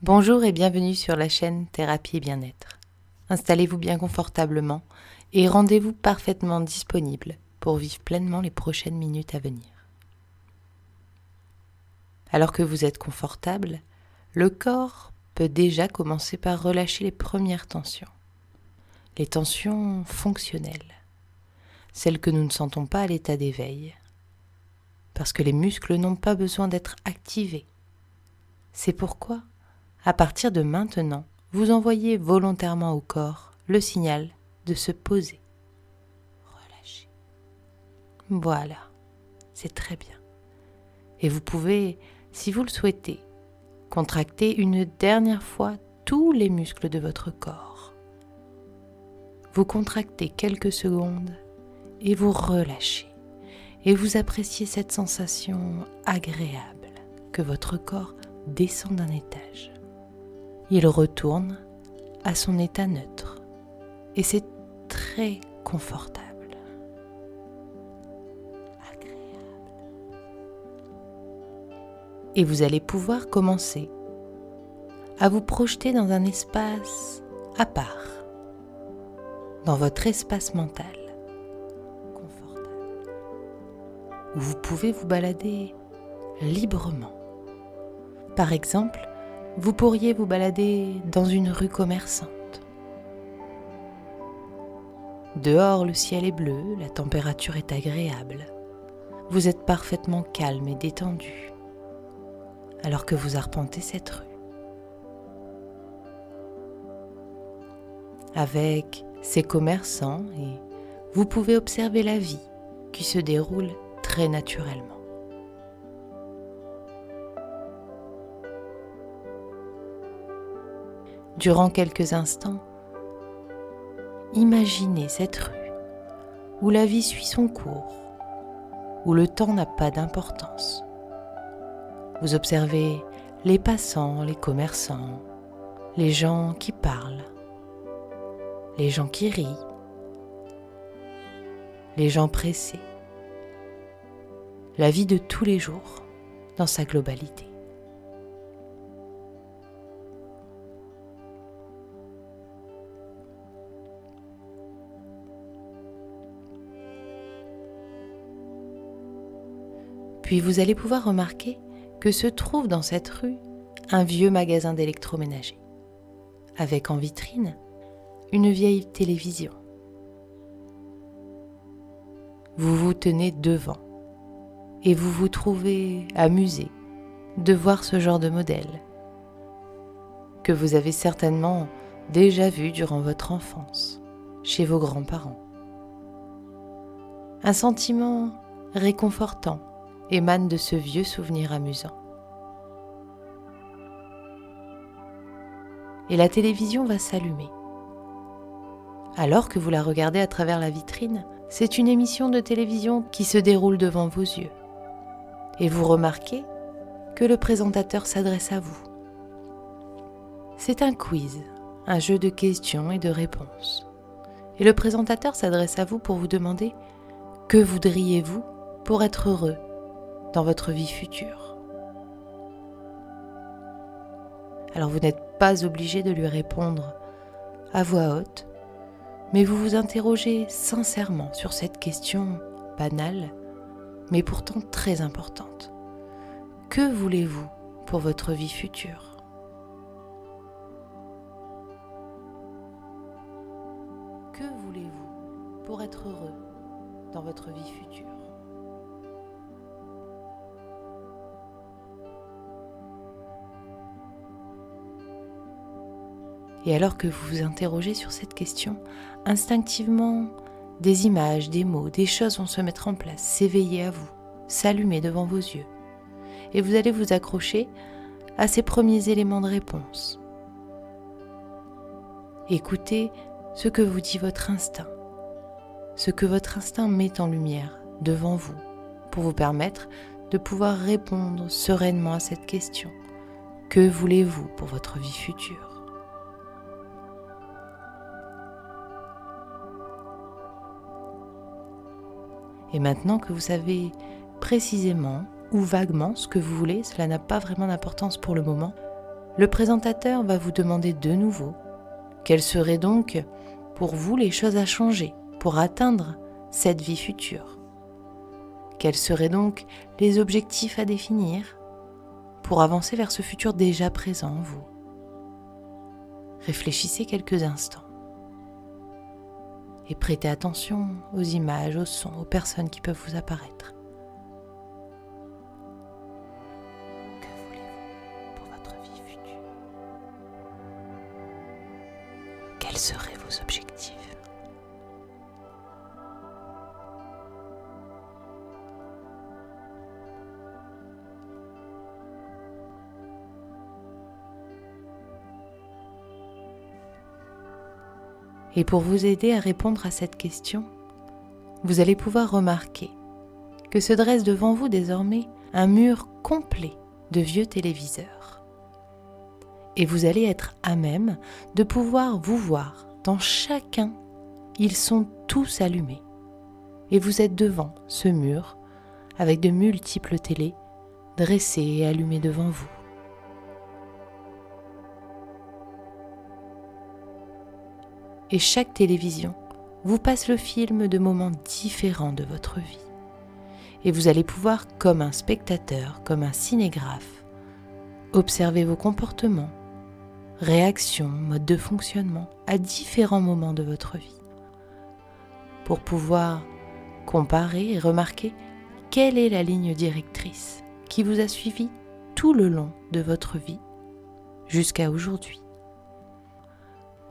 Bonjour et bienvenue sur la chaîne Thérapie et Bien-être. Installez-vous bien confortablement et rendez-vous parfaitement disponible pour vivre pleinement les prochaines minutes à venir. Alors que vous êtes confortable, le corps peut déjà commencer par relâcher les premières tensions. Les tensions fonctionnelles, celles que nous ne sentons pas à l'état d'éveil, parce que les muscles n'ont pas besoin d'être activés. C'est pourquoi, à partir de maintenant, vous envoyez volontairement au corps le signal de se poser. Relâchez. Voilà, c'est très bien. Et vous pouvez, si vous le souhaitez, contracter une dernière fois tous les muscles de votre corps. Vous contractez quelques secondes et vous relâchez. Et vous appréciez cette sensation agréable que votre corps descend d'un étage. Il retourne à son état neutre et c'est très confortable, agréable. Et vous allez pouvoir commencer à vous projeter dans un espace à part, dans votre espace mental, confortable, où vous pouvez vous balader librement. Par exemple, vous pourriez vous balader dans une rue commerçante. Dehors, le ciel est bleu, la température est agréable. Vous êtes parfaitement calme et détendu, alors que vous arpentez cette rue. Avec ces commerçants, et vous pouvez observer la vie qui se déroule très naturellement. Durant quelques instants, imaginez cette rue où la vie suit son cours, où le temps n'a pas d'importance. Vous observez les passants, les commerçants, les gens qui parlent, les gens qui rient, les gens pressés. La vie de tous les jours dans sa globalité. Puis vous allez pouvoir remarquer que se trouve dans cette rue un vieux magasin d'électroménager, avec en vitrine une vieille télévision. Vous vous tenez devant et vous vous trouvez amusé de voir ce genre de modèle que vous avez certainement déjà vu durant votre enfance, chez vos grands-parents. Un sentiment réconfortant émane de ce vieux souvenir amusant. Et la télévision va s'allumer. Alors que vous la regardez à travers la vitrine, c'est une émission de télévision qui se déroule devant vos yeux. Et vous remarquez que le présentateur s'adresse à vous. C'est un quiz, un jeu de questions et de réponses. Et le présentateur s'adresse à vous pour vous demander « Que voudriez-vous pour être heureux dans votre vie future ?» Alors vous n'êtes pas obligé de lui répondre à voix haute, mais vous vous interrogez sincèrement sur cette question banale, mais pourtant très importante. Que voulez-vous pour votre vie future ? Que voulez-vous pour être heureux dans votre vie future ? Et alors que vous vous interrogez sur cette question, instinctivement, des images, des mots, des choses vont se mettre en place, s'éveiller à vous, s'allumer devant vos yeux. Et vous allez vous accrocher à ces premiers éléments de réponse. Écoutez ce que vous dit votre instinct, ce que votre instinct met en lumière devant vous, pour vous permettre de pouvoir répondre sereinement à cette question. Que voulez-vous pour votre vie future ? Et maintenant que vous savez précisément ou vaguement ce que vous voulez, cela n'a pas vraiment d'importance pour le moment, le présentateur va vous demander de nouveau quelles seraient donc pour vous les choses à changer pour atteindre cette vie future. Quels seraient donc les objectifs à définir pour avancer vers ce futur déjà présent en vous? Réfléchissez quelques instants et prêtez attention aux images, aux sons, aux personnes qui peuvent vous apparaître. Que voulez-vous pour votre vie future? Quels seraient vos objectifs? Et pour vous aider à répondre à cette question, vous allez pouvoir remarquer que se dresse devant vous désormais un mur complet de vieux téléviseurs. Et vous allez être à même de pouvoir vous voir dans chacun. Ils sont tous allumés. Et vous êtes devant ce mur avec de multiples télés dressées et allumées devant vous. Et chaque télévision vous passe le film de moments différents de votre vie. Et vous allez pouvoir, comme un spectateur, comme un cinégraphe, observer vos comportements, réactions, modes de fonctionnement à différents moments de votre vie, pour pouvoir comparer et remarquer quelle est la ligne directrice qui vous a suivi tout le long de votre vie jusqu'à aujourd'hui.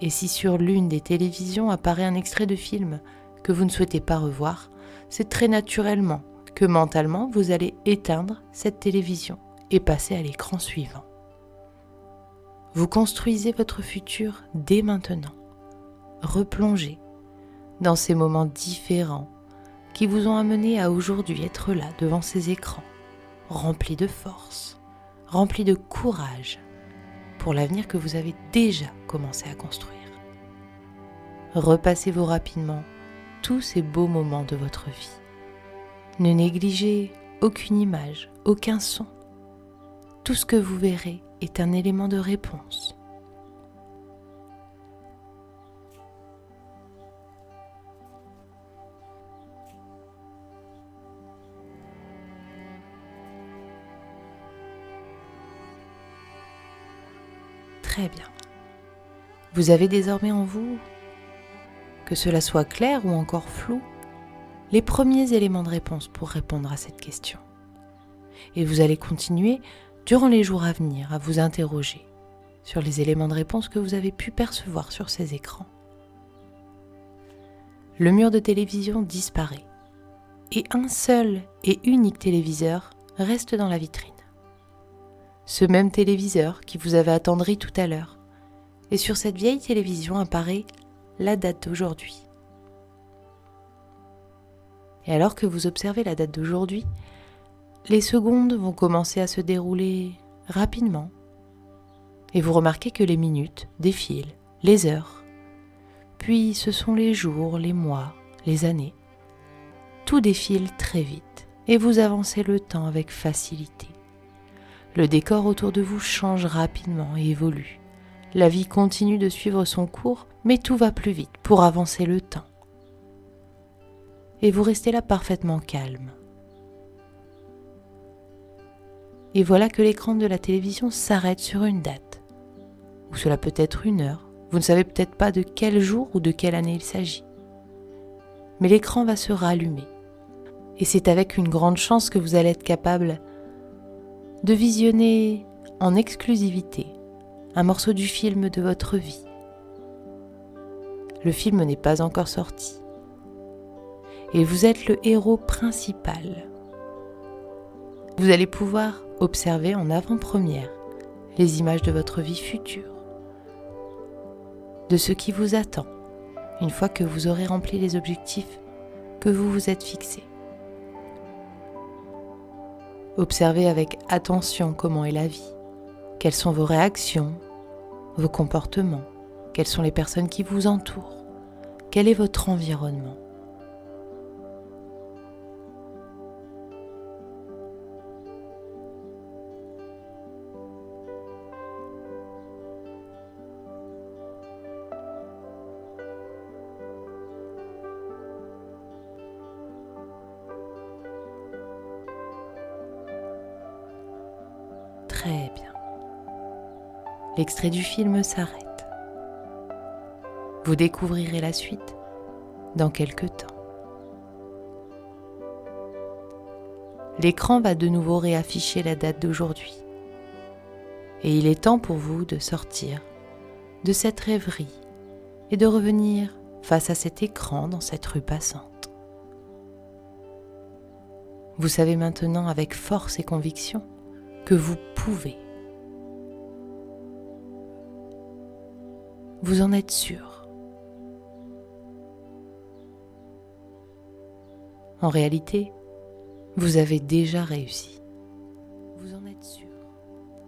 Et si sur l'une des télévisions apparaît un extrait de film que vous ne souhaitez pas revoir, c'est très naturellement que mentalement vous allez éteindre cette télévision et passer à l'écran suivant. Vous construisez votre futur dès maintenant. Replongez dans ces moments différents qui vous ont amené à aujourd'hui être là devant ces écrans, remplis de force, remplis de courage pour l'avenir que vous avez déjà commencé à construire. Repassez-vous rapidement tous ces beaux moments de votre vie. Ne négligez aucune image, aucun son. Tout ce que vous verrez est un élément de réponse. Très bien. Vous avez désormais en vous, que cela soit clair ou encore flou, les premiers éléments de réponse pour répondre à cette question. Et vous allez continuer, durant les jours à venir, à vous interroger sur les éléments de réponse que vous avez pu percevoir sur ces écrans. Le mur de télévision disparaît et un seul et unique téléviseur reste dans la vitrine. Ce même téléviseur qui vous avait attendri tout à l'heure. Et sur cette vieille télévision apparaît la date d'aujourd'hui. Et alors que vous observez la date d'aujourd'hui, les secondes vont commencer à se dérouler rapidement. Et vous remarquez que les minutes défilent, les heures. Puis ce sont les jours, les mois, les années. Tout défile très vite et vous avancez le temps avec facilité. Le décor autour de vous change rapidement et évolue. La vie continue de suivre son cours, mais tout va plus vite pour avancer le temps. Et vous restez là parfaitement calme. Et voilà que l'écran de la télévision s'arrête sur une date. Ou cela peut être une heure. Vous ne savez peut-être pas de quel jour ou de quelle année il s'agit. Mais l'écran va se rallumer. Et c'est avec une grande chance que vous allez être capable de visionner en exclusivité un morceau du film de votre vie. Le film n'est pas encore sorti. Et vous êtes le héros principal. Vous allez pouvoir observer en avant-première les images de votre vie future, de ce qui vous attend une fois que vous aurez rempli les objectifs que vous vous êtes fixés. Observez avec attention comment est la vie, quelles sont vos réactions, vos comportements, quelles sont les personnes qui vous entourent, quel est votre environnement. Très bien. L'extrait du film s'arrête. Vous découvrirez la suite dans quelques temps. L'écran va de nouveau réafficher la date d'aujourd'hui. Et il est temps pour vous de sortir de cette rêverie et de revenir face à cet écran dans cette rue passante. Vous savez maintenant avec force et conviction que vous pouvez. Vous en êtes sûr. En réalité, vous avez déjà réussi. Vous en êtes sûr.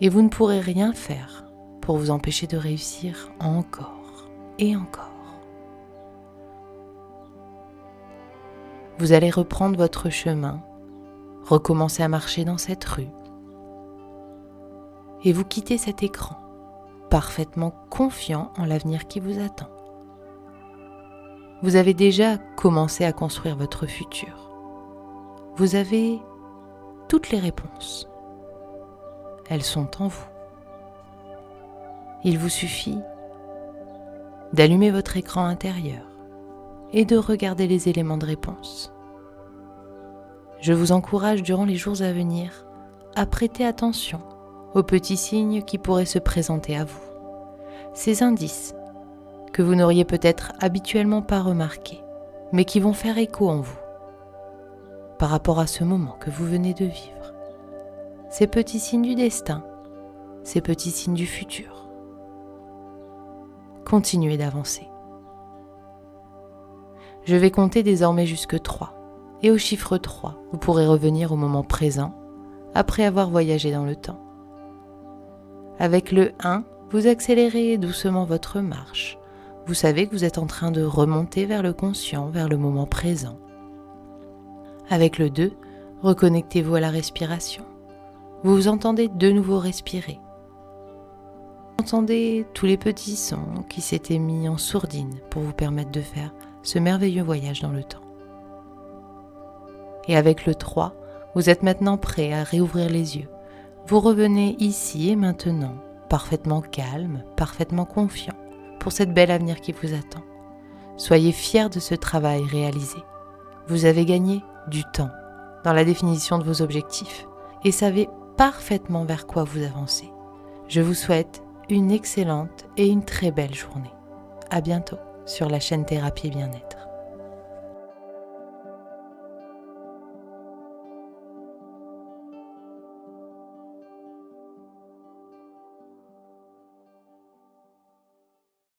Et vous ne pourrez rien faire pour vous empêcher de réussir encore et encore. Vous allez reprendre votre chemin, recommencer à marcher dans cette rue et vous quittez cet écran, parfaitement confiant en l'avenir qui vous attend. Vous avez déjà commencé à construire votre futur. Vous avez toutes les réponses. Elles sont en vous. Il vous suffit d'allumer votre écran intérieur et de regarder les éléments de réponse. Je vous encourage durant les jours à venir à prêter attention aux petits signes qui pourraient se présenter à vous. Ces indices que vous n'auriez peut-être habituellement pas remarqués, mais qui vont faire écho en vous par rapport à ce moment que vous venez de vivre. Ces petits signes du destin, ces petits signes du futur. Continuez d'avancer. Je vais compter désormais jusque 3. Et au chiffre 3, vous pourrez revenir au moment présent après avoir voyagé dans le temps. Avec le 1, vous accélérez doucement votre marche. Vous savez que vous êtes en train de remonter vers le conscient, vers le moment présent. Avec le 2, reconnectez-vous à la respiration. Vous vous entendez de nouveau respirer. Vous entendez tous les petits sons qui s'étaient mis en sourdine pour vous permettre de faire ce merveilleux voyage dans le temps. Et avec le 3, vous êtes maintenant prêt à réouvrir les yeux. Vous revenez ici et maintenant, parfaitement calme, parfaitement confiant pour cette belle avenir qui vous attend. Soyez fiers de ce travail réalisé. Vous avez gagné du temps dans la définition de vos objectifs et savez parfaitement vers quoi vous avancez. Je vous souhaite une excellente et une très belle journée. À bientôt sur la chaîne Thérapie et Bien-être.